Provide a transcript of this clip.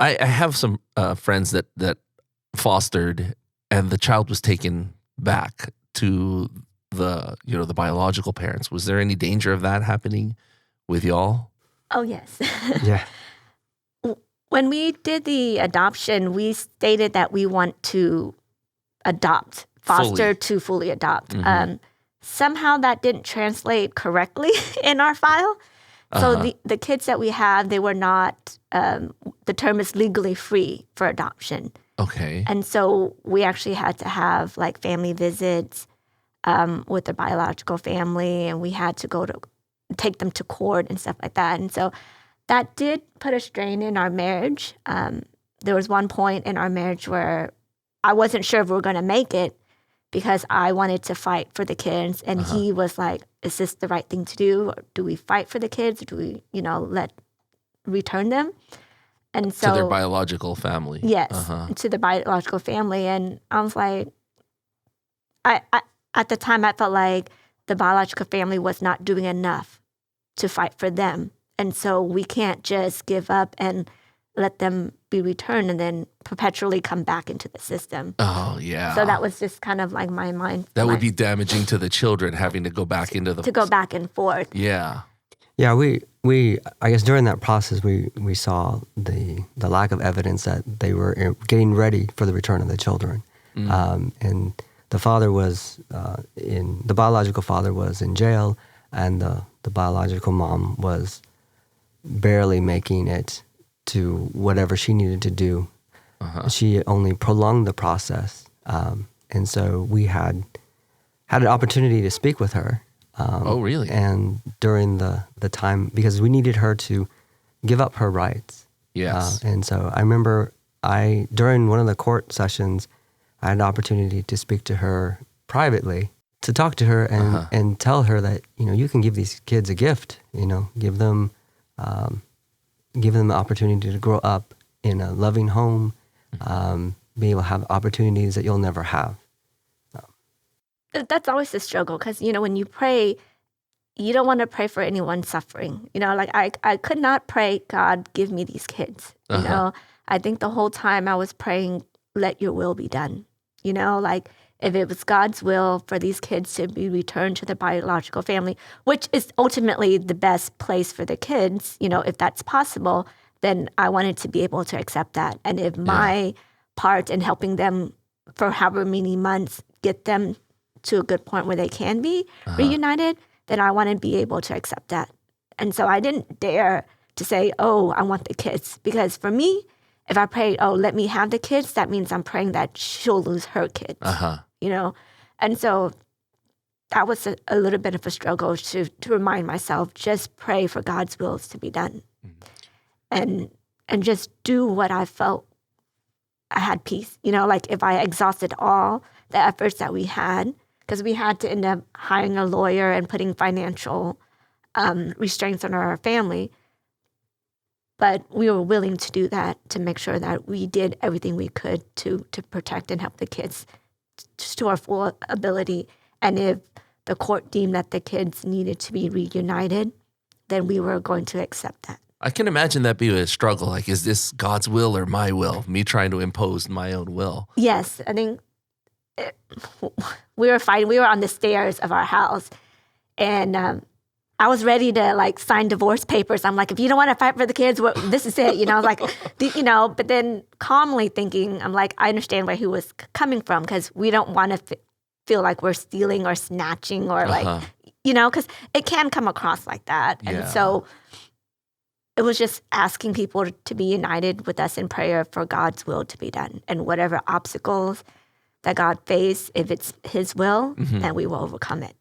I have some friends that fostered, and the child was taken back to the biological parents. Was there any danger of that happening with y'all? Oh, yes. Yeah. When we did the adoption, we stated that we want to adopt, foster to fully adopt. Somehow that didn't translate correctly in our file. So the kids that we have, they were not, the term is legally free for adoption. Okay. And so we actually had to have like family visits with the biological family, and we had to take them to court and stuff like that. And so that did put a strain in our marriage. There was one point in our marriage where I wasn't sure if we were going to make it because I wanted to fight for the kids. And he was like, is this the right thing to do? Or do we fight for the kids? Or do we, return them? And so to their biological family. Yes, to the biological family. And I was like, I at the time, I felt like the biological family was not doing enough to fight for them. And so we can't just give up and let them be returned and then perpetually come back into the system. Oh, yeah. So that was just kind of like my mind. That would be damaging to the children, having to go back into the... To go back and forth. Yeah. Yeah, we I guess during that process, we saw the lack of evidence that they were getting ready for the return of the children. And the father was the biological father was in jail, and the biological mom was barely making it to whatever she needed to do. She only prolonged the process. And so we had an opportunity to speak with her. Oh, really? And during the time, because we needed her to give up her rights. Yes. And so I remember during one of the court sessions, I had an opportunity to speak to her privately, to talk to her and tell her that, you can give these kids a gift, give them the opportunity to grow up in a loving home, be able to have opportunities that you'll never have. That's always the struggle because, when you pray, you don't want to pray for anyone suffering. I could not pray, God, give me these kids. I think the whole time I was praying, let your will be done. If it was God's will for these kids to be returned to their biological family, which is ultimately the best place for the kids, if that's possible, then I wanted to be able to accept that. And if my part in helping them for however many months get them to a good point where they can be reunited, then I want to be able to accept that. And so I didn't dare to say, oh, I want the kids. Because for me, if I pray, oh, let me have the kids, that means I'm praying that she'll lose her kids. And so that was a little bit of a struggle to remind myself, just pray for God's wills to be done. And just do what I felt I had peace. If I exhausted all the efforts that we had, because we had to end up hiring a lawyer and putting financial restraints on our family. But we were willing to do that to make sure that we did everything we could to protect and help the kids to our full ability. And if the court deemed that the kids needed to be reunited, then we were going to accept that. I can imagine that be a struggle. Like, is this God's will or my will? Me trying to impose my own will. Yes, I think we were fighting. We were on the stairs of our house, and I was ready to sign divorce papers. I'm like, if you don't want to fight for the kids, this is it. But then calmly thinking, I'm like, I understand where he was coming from because we don't want to feel like we're stealing or snatching or because it can come across like that. And so it was just asking people to be united with us in prayer for God's will to be done. And whatever obstacles that God faced, if it's his will, then we will overcome it.